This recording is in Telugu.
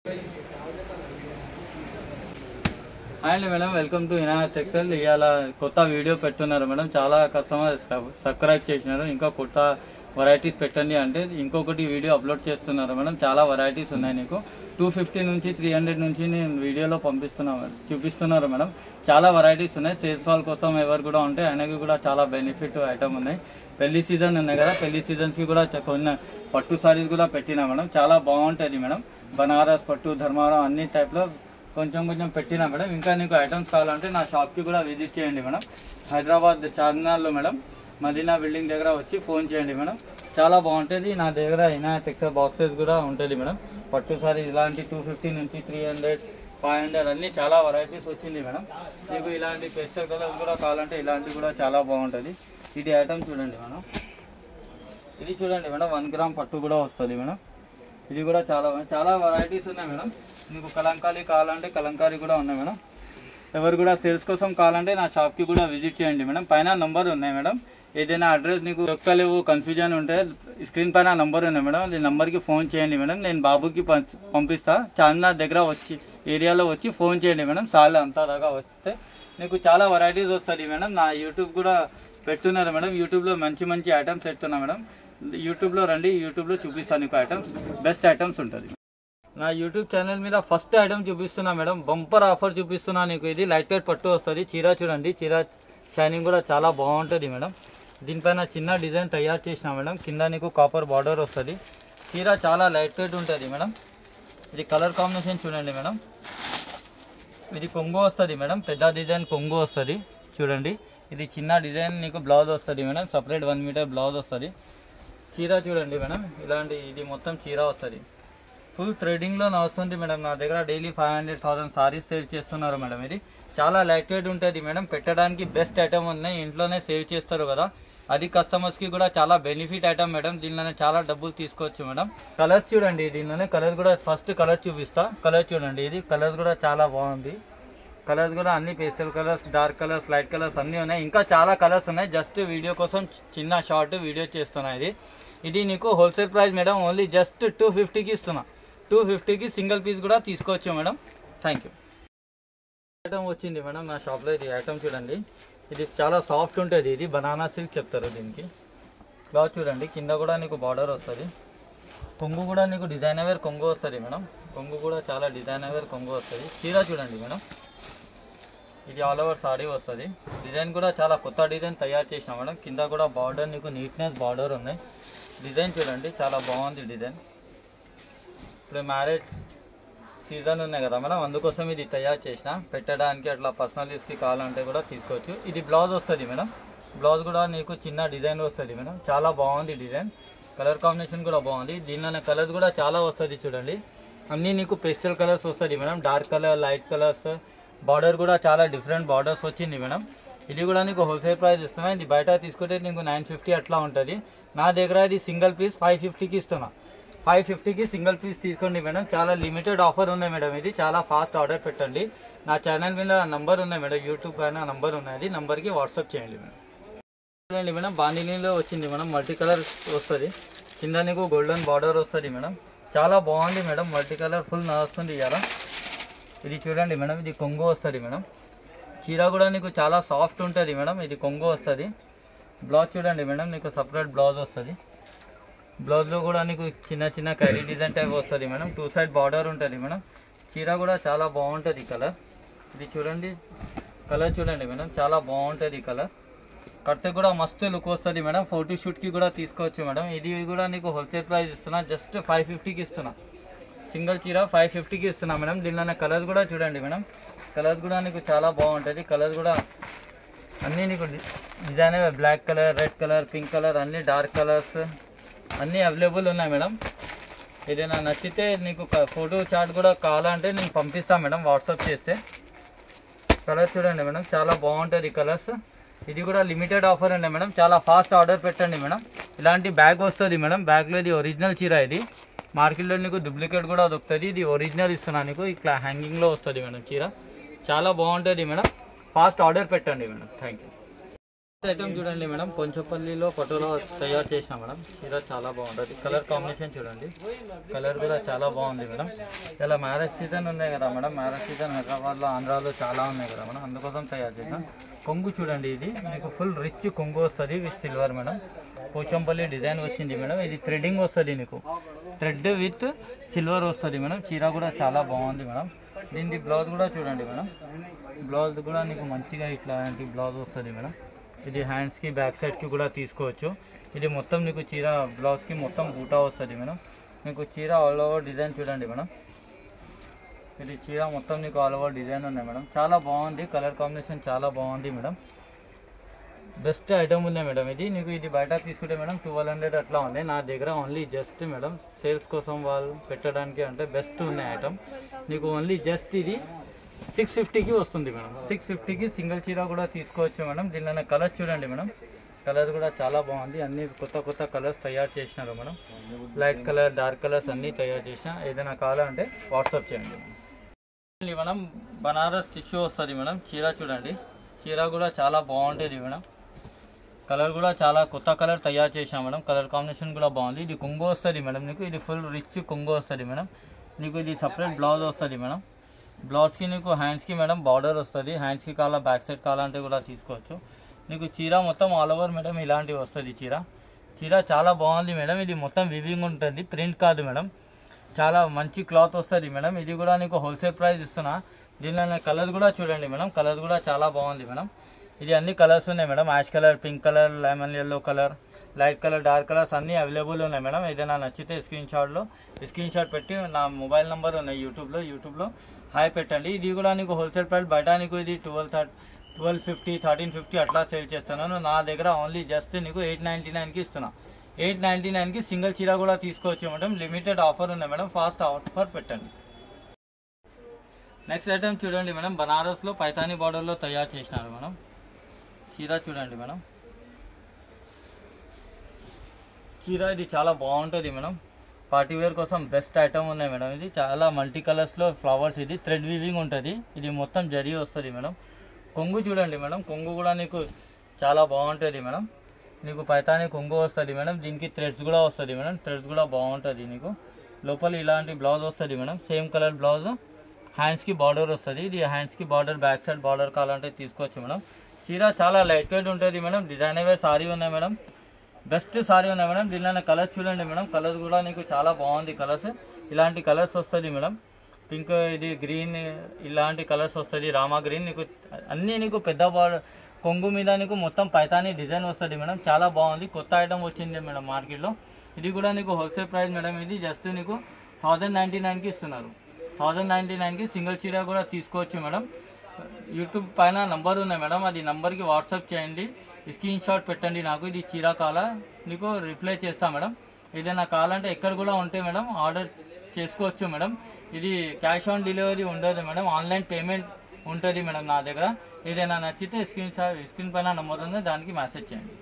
హాయ్ అండి madam, welcome to Inayat textile. ఇవాళ కొత్త వీడియో పెట్టున్నారు మేడం. చాలా కస్టమర్ సబ్స్క్రైబ్ చేసినారు. ఇంకా కొత్త వెరైటీస్ పెట్టండి అంటే ఇంకొకటి వీడియో అప్లోడ్ చేస్తున్నారు మేడం. చాలా వెరైటీస్ ఉన్నాయి. నీకు 250 నుంచి 300 నుంచి నేను వీడియోలో చూపిస్తున్నారు మేడం. చాలా వెరైటీస్ ఉన్నాయి. సేల్స్ వాళ్ళ కోసం ఎవరు కూడా ఉంటే ఆయనకి కూడా చాలా బెనిఫిట్ ఐటమ్ ఉన్నాయి. పెళ్లి సీజన్ ఉన్నాయి కదా, పెళ్లి సీజన్స్కి కూడా కొన్ని పట్టు సారీస్ కూడా పెట్టినా మేడం. చాలా బాగుంటుంది మేడం. బనారస్ పట్టు, ధర్మారం అన్ని టైప్లో కొంచెం పెట్టినా మేడం. ఇంకా నీకు ఐటమ్స్ కావాలంటే నా షాప్కి కూడా విజిట్ చేయండి మేడం. హైదరాబాద్ చార్మినార్లో మేడం, మదీనా బిల్డింగ్ దగ్గర వచ్చి ఫోన్ చేయండి మేడం. చాలా బాగుంటుంది. నా దగ్గర ఇనాయత్ టెక్స్టైల్ బాక్సెస్ కూడా ఉంటుంది మేడం. పట్టు సారీ ఇలాంటి 250 నుంచి 300, 500 అన్ని చాలా వెరైటీస్ వచ్చింది మేడం. మీకు ఇలాంటి పేస్టల్ కలర్స్ కూడా కావాలంటే ఇలాంటివి కూడా చాలా బాగుంటుంది. ఇది ఐటమ్ చూడండి మేడం. ఇది చూడండి మేడం, 1 గ్రామ్ పట్టు కూడా వస్తుంది మేడం. ఇది కూడా చాలా వెరైటీస్ ఉన్నాయి మేడం. మీకు కలంకారీ కావాలంటే కలంకారీ కూడా ఉన్నాయి మేడం. ఎవరు కూడా సేల్స్ కోసం కావాలంటే నా షాప్కి కూడా విజిట్ చేయండి మేడం. పైన నంబర్ ఉన్నాయి మేడం. ఏదైనా అడ్రస్ నీకు దొరకలేవు, కన్ఫ్యూజన్ ఉంటే స్క్రీన్ పైన నంబర్ ఉన్నాయి మేడం. ఈ నెంబర్కి ఫోన్ చేయండి మేడం. నేను బాబుకి పంపిస్తా. చార్మినార్ దగ్గర వచ్చి ఏరియాలో వచ్చి ఫోన్ చేయండి మేడం. చాలా అంతా దాకా వస్తే నీకు చాలా వెరైటీస్ వస్తుంది మేడం. నా యూట్యూబ్ కూడా పెడుతున్నారు మేడం. యూట్యూబ్లో మంచి ఐటమ్స్ పెడుతున్నా మేడం. యూట్యూబ్లో రండి, యూట్యూబ్లో చూపిస్తాను నీకు ఐటమ్స్, బెస్ట్ ఐటమ్స్ ఉంటుంది. నా యూట్యూబ్ ఛానల్ మీద ఫస్ట్ ఐటమ్ చూపిస్తున్నా మేడం. బంపర్ ఆఫర్ చూపిస్తున్నా నీకు. ఇది లైట్ వెయిట్ పట్టు వస్తుంది. చీర చూడండి, చీర షైనింగ్ కూడా చాలా బాగుంటుంది మేడం. దీనిపైన చిన్న డిజైన్ తయారు చేసిన మేడం. కింద నీకు కాపర్ బార్డర్ వస్తుంది. చీర చాలా లైట్ వెయిట్ ఉంటుంది మేడం. ఇది కలర్ కాంబినేషన్ చూడండి మేడం. ఇది కొంగు వస్తుంది మేడం. పెద్ద డిజైన్ కొంగు వస్తుంది చూడండి. ఇది చిన్న డిజైన్ నీకు బ్లౌజ్ వస్తుంది మేడం. సపరేట్ 1 మీటర్ బ్లౌజ్ వస్తుంది. చీర చూడండి మేడం. ఇలాంటి ఇది మొత్తం చీర వస్తుంది. ఫుల్ థ్రెడింగ్లో వస్తుంది మేడం. నా దగ్గర డైలీ 500,000 సారీస్ సేల్ చేస్తున్నారు మేడం. ఇది చాలా లైట్ వెయిట్ ఉంటుంది మేడం. పెట్టడానికి బెస్ట్ ఐటమ్ ఉన్నాయి. ఇంట్లోనే సేల్ చేస్తారు కదా, అది కస్టమర్స్కి కూడా చాలా బెనిఫిట్ ఐటమ్ మేడం. దీనిలోనే చాలా డబ్బులు తీసుకోవచ్చు మేడం. కలర్స్ చూడండి. దీనిలోనే కలర్ కూడా ఫస్ట్ కలర్ చూపిస్తా. కలర్ చూడండి. ఇది కలర్ కూడా చాలా బాగుంది. కలర్స్ కూడా అన్ని pastel colours, dark colours, light colours అన్నీ ఉన్నాయి. ఇంకా చాలా కలర్స్ ఉన్నాయి. జస్ట్ వీడియో కోసం చిన్న షార్ట్ వీడియో చేస్తున్నా. ఇది నీకు wholesale price madam. Only just 250కి ఇస్తున్నా. 250కి సింగిల్ పీస్ కూడా తీసుకోవచ్చు మేడం. Thank you. ఐటమ్ వచ్చింది మేడం నా షాప్లో. ఇది ఐటమ్ చూడండి. ఇది చాలా సాఫ్ట్ ఉంటుంది. ఇది బనానా సిల్క్ చెప్తారు దీనికి. క్లాత్ చూడండి. కింద కూడా నీకు బార్డర్ వస్తుంది. కొంగు కూడా నీకు డిజైనర్ వేర్ కొంగు వస్తుంది మేడం. కొంగు కూడా చాలా డిజైనర్ వేర్ కొంగు వస్తుంది. చీర చూడండి మేడం. ఇది ఆల్ ఓవర్ సారీ వస్తుంది. డిజైన్ కూడా చాలా కొత్త డిజైన్ తయారు చేసిన మేడం. కింద కూడా బార్డర్ నీకు నీట్నెస్ బార్డర్ ఉన్నాయి. డిజైన్ చూడండి, చాలా బాగుంది డిజైన్. ఇప్పుడు మ్యారేజ్ సీజన్ ఉన్నాయి కదా మేడం, అందుకోసం ఇది తయారు చేసిన. పెట్టడానికి అట్లా పర్సనల్ యూస్కి కావాలంటే కూడా తీసుకోవచ్చు. ఇది బ్లౌజ్ వస్తుంది మేడం. బ్లౌజ్ కూడా నీకు చిన్న డిజైన్ వస్తుంది మేడం. చాలా బాగుంది డిజైన్. కలర్ కాంబినేషన్ కూడా బాగుంది. దీనిలోనే కలర్స్ కూడా చాలా వస్తుంది చూడండి. అన్నీ నీకు పేస్టల్ కలర్స్ వస్తుంది madam. Dark colour, light colours. Border కూడా చాలా డిఫరెంట్ బార్డర్స్ వచ్చింది మేడం. ఇది కూడా నీకు హోల్సేల్ ప్రైస్ ఇస్తున్నా. ఇది బయట తీసుకుంటే నీకు 950 అట్లా ఉంటుంది. నా దగ్గర ఇది సింగిల్ పీస్ 550కి ఇస్తున్నా. 550కి సింగిల్ పీస్ తీసుకోండి మేడం. చాలా లిమిటెడ్ ఆఫర్ ఉన్నాయి మేడం. ఇది చాలా ఫాస్ట్ ఆర్డర్ పెట్టండి. నా ఛానల్ మీద నంబర్ ఉన్నాయి మేడం. యూట్యూబ్ పైన నంబర్ ఉన్నది. నంబర్కి వాట్సాప్ చేయండి మేడం. చూడండి మేడం, బాండినీలో వచ్చింది మేడం. మల్టీ కలర్ వస్తుంది. కింద నీకు గోల్డెన్ బార్డర్ వస్తుంది మేడం. చాలా బాగుంది మేడం. మల్టీ కలర్ ఫుల్ నడుస్తుంది ఇవాళ. ఇది చూడండి మేడం. ఇది కొంగు వస్తుంది మేడం. చీర కూడా నీకు చాలా సాఫ్ట్ ఉంటుంది మేడం. ఇది కొంగు వస్తుంది. బ్లౌజ్ చూడండి మేడం. నీకు సపరేట్ బ్లౌజ్ వస్తుంది. బ్లౌజ్లో కూడా నీకు చిన్న కైరీ డిజైన్ టైప్ వస్తుంది మేడం. 2 సైడ్ బార్డర్ ఉంటుంది మేడం. చీర కూడా చాలా బాగుంటుంది కలర్. ఇది చూడండి, కలర్ చూడండి మేడం. చాలా బాగుంటుంది కలర్. కడితే కూడా మస్తు లుక్ వస్తుంది మేడం. ఫోటో షూట్కి కూడా తీసుకోవచ్చు మేడం. ఇది కూడా నీకు హోల్సేల్ ప్రైస్ ఇస్తున్నా. జస్ట్ 550కి ఇస్తున్నా. సింగిల్ చీర 550కి ఇస్తున్నా మేడం. దీనిలోనే కలర్స్ కూడా చూడండి మేడం. కలర్స్ కూడా నీకు చాలా బాగుంటుంది. కలర్స్ కూడా అన్నీ నీకు design black colour, red colour, pink colour, అన్నీ డార్క్ కలర్స్ అన్నీ అవైలబుల్ ఉన్నాయి మేడం. ఏదైనా నచ్చితే నీకు ఫోటో చార్ట్ కూడా కావాలంటే నేను పంపిస్తాను మేడం, వాట్సాప్ చేస్తే. కలర్ చూడండి మేడం. చాలా బాగుంటుంది కలర్స్. ఇది కూడా లిమిటెడ్ ఆఫర్ ఉన్నాయి మేడం. చాలా ఫాస్ట్ ఆర్డర్ పెట్టండి మేడం. ఇలాంటి బ్యాగ్ వస్తుంది మేడం. బ్యాగ్లో ఇది ఒరిజినల్ చీర. ఇది మార్కెట్లో నీకు డూప్లికేట్ కూడా దొరుకుతుంది. ఇది ఒరిజినల్ ఇస్తున్నా నీకు. ఇట్లా హ్యాంగింగ్లో వస్తుంది మేడం చీర. చాలా బాగుంటుంది మేడం. ఫాస్ట్ ఆర్డర్ పెట్టండి మేడం. Thank you. ఐటమ్ చూడండి మేడం, కొంచెంపల్లిలో పటోలా తయారు చేసిన మేడం. చీర చాలా బాగుంటుంది. కలర్ కాంబినేషన్ చూడండి, కలర్ కూడా చాలా బాగుంది మేడం. ఇలా మ్యారేజ్ సీజన్ ఉన్నాయి కదా మేడం, మ్యారేజ్ సీజన్ హైదరాబాద్లో ఆంధ్రాలో చాలా ఉన్నాయి కదా మేడం, అందుకోసం తయారు చేసాం. కొంగు చూడండి, ఇది మీకు ఫుల్ రిచ్ కొంగు వస్తుంది with silver madam. Pochampally design వచ్చింది మేడం. ఇది థ్రెడ్డింగ్ వస్తుంది, నీకు థ్రెడ్ విత్ సిల్వర్ వస్తుంది మేడం. చీర కూడా చాలా బాగుంది మేడం. దీనికి బ్లౌజ్ కూడా చూడండి మేడం, బ్లౌజ్ కూడా నీకు మంచిగా ఇట్లాంటి బ్లౌజ్ వస్తుంది మేడం. ఇది హ్యాండ్స్కి బ్యాక్ సైడ్కి కూడా తీసుకోవచ్చు. ఇది మొత్తం నీకు చీర బ్లౌజ్కి మొత్తం బూటా వస్తుంది మేడం. మీకు చీర ఆల్ ఓవర్ డిజైన్ చూడండి మేడం. ఇది చీర మొత్తం నీకు ఆల్ ఓవర్ డిజైన్ ఉన్నాయి మేడం. చాలా బాగుంది, కలర్ కాంబినేషన్ చాలా బాగుంది మేడం. బెస్ట్ ఐటమ్ ఉన్నాయి మేడం. ఇది నీకు ఇది బయట తీసుకుంటే మేడం 1200 అట్లా ఉంది. నా దగ్గర ఓన్లీ జస్ట్ మేడం సేల్స్ కోసం వాళ్ళు పెట్టడానికి అంటే బెస్ట్ ఉన్నాయి ఐటమ్. నీకు ఓన్లీ జస్ట్ ఇది 650కి వస్తుంది మేడం. 650కి సింగిల్ చీర కూడా తీసుకోవచ్చు మేడం. దీనిలో కలర్స్ చూడండి మేడం, కలర్ కూడా చాలా బాగుంది. అన్ని కొత్త కొత్త కలర్స్ తయారు చేసినారు madam. Light colour, dark colours అన్నీ తయారు చేసిన. ఏదైనా కావాలంటే వాట్సాప్ చేయండి మేడం. బనారస్ టిష్యూ వస్తుంది మేడం. చీర చూడండి, చీర కూడా చాలా బాగుంటుంది మేడం. కలర్ కూడా చాలా కొత్త కలర్ తయారు చేసాం మేడం. కలర్ కాంబినేషన్ కూడా బాగుంది. ఇది కొంగు వస్తుంది మేడం నీకు. ఇది ఫుల్ రిచ్ కొంగు వస్తుంది మేడం. నీకు ఇది సపరేట్ బ్లౌజ్ వస్తుంది మేడం. బ్లౌజ్కి నీకు హ్యాండ్స్కి మేడం బార్డర్ వస్తుంది. హ్యాండ్స్కి కావాలా, బ్యాక్ సైడ్ కావాలంటే కూడా తీసుకోవచ్చు. నీకు చీర మొత్తం ఆల్ ఓవర్ మేడం ఇలాంటివి వస్తుంది. చీర చాలా బాగుంది మేడం. ఇది మొత్తం వివింగ్ ఉంటుంది, ప్రింట్ కాదు మేడం. చాలా మంచి క్లాత్ వస్తుంది మేడం. ఇది కూడా నీకు హోల్సేల్ ప్రైస్ ఇస్తున్నా. దీనిలో కలర్ కూడా చూడండి మేడం, కలర్ కూడా చాలా బాగుంది మేడం. ఇది అన్ని కలర్స్ ఉన్నాయి madam. Ash colour, pink colour, lemon yellow colour, light colour, dark colours అన్నీ అవైలబుల్ ఉన్నాయి మేడం. ఏదైనా నచ్చితే స్క్రీన్ షాట్ పెట్టి నా మొబైల్ నెంబర్ ఉన్నాయి యూట్యూబ్లో హాయ్ పెట్టండి. ఇది కూడా నీకు హోల్సేల్ ప్రైస్ బయట నీకు ఇది 1250, 1350 అట్లా సేల్ చేస్తున్నాను. నా దగ్గర ఓన్లీ జస్ట్ నీకు 899కి ఇస్తున్నా. 899కి సింగిల్ చీర కూడా తీసుకోవచ్చు మేడం. లిమిటెడ్ ఆఫర్ ఉంది మేడం, ఫాస్ట్ ఆఫర్ పెట్టండి. నెక్స్ట్ ఐటమ్ చూడండి మేడం, బనారస్లో పైతానీ బార్డర్లో తయారు చేసినారు మేడం. చీర చూడండి మేడం, చీర ఇది చాలా బాగుంటుంది మేడం. పార్టీ వేర్ కోసం బెస్ట్ ఐటమ్ ఉన్నాయి మేడం. ఇది చాలా మల్టీ కలర్స్లో ఫ్లవర్స్, ఇది థ్రెడ్ వీవింగ్ ఉంటుంది. ఇది మొత్తం జరీ వస్తుంది మేడం. కొంగు చూడండి మేడం, కొంగు కూడా నీకు చాలా బాగుంటుంది మేడం. నీకు పైతానీ కొంగు వస్తుంది మేడం. దీనికి థ్రెడ్స్ కూడా వస్తుంది మేడం. థ్రెడ్స్ కూడా బాగుంటుంది. నీకు లోపల ఇలాంటి బ్లౌజ్ వస్తుంది మేడం. సేమ్ కలర్ బ్లౌజ్, హ్యాండ్స్కి బార్డర్ వస్తుంది. ఇది హ్యాండ్స్కి బార్డర్, బ్యాక్ సైడ్ బార్డర్ కావాలంటే తీసుకోవచ్చు మేడం. చీర చాలా లైట్ వెయిట్ ఉంటుంది మేడం. డిజైనర్ వేర్ సారీ ఉన్నాయి మేడం. బెస్ట్ సారీ ఉన్నాయి మేడం. దీనిలో కలర్స్ చూడండి మేడం, కలర్స్ కూడా నీకు చాలా బాగుంది. కలర్స్ ఇలాంటి కలర్స్ వస్తుంది మేడం. పింక్, ఇది గ్రీన్, ఇలాంటి కలర్స్ వస్తుంది. రామా గ్రీన్, నీకు అన్నీ నీకు పెద్ద కొంగు మీద నీకు మొత్తం పైతానీ డిజైన్ వస్తుంది మేడం. చాలా బాగుంది, కొత్త ఐటమ్ వచ్చింది మేడం మార్కెట్లో. ఇది కూడా నీకు హోల్సేల్ ప్రైస్ మేడం. ఇది జస్ట్ నీకు 1099కి ఇస్తున్నారు. 1099కి సింగిల్ చీర కూడా తీసుకోవచ్చు మేడం. యూట్యూబ్ పైన నంబర్ ఉన్నాయి మేడం, అది నంబర్కి వాట్సాప్ చేయండి, స్క్రీన్ షాట్ పెట్టండి. నాకు ఇది చీర కావాలా నీకు రిప్లై చేస్తా మేడం. ఏదైనా కావాలంటే ఎక్కడ కూడా ఉంటే మేడం ఆర్డర్ చేసుకోవచ్చు మేడం. ఇది క్యాష్ ఆన్ డెలివరీ ఉండదు మేడం, ఆన్లైన్ పేమెంట్ ఉంటుంది మేడం నా దగ్గర. ఏదైనా నచ్చితే స్క్రీన్ పైన నంబర్ ఉంది, దానికి మెసేజ్ చేయండి.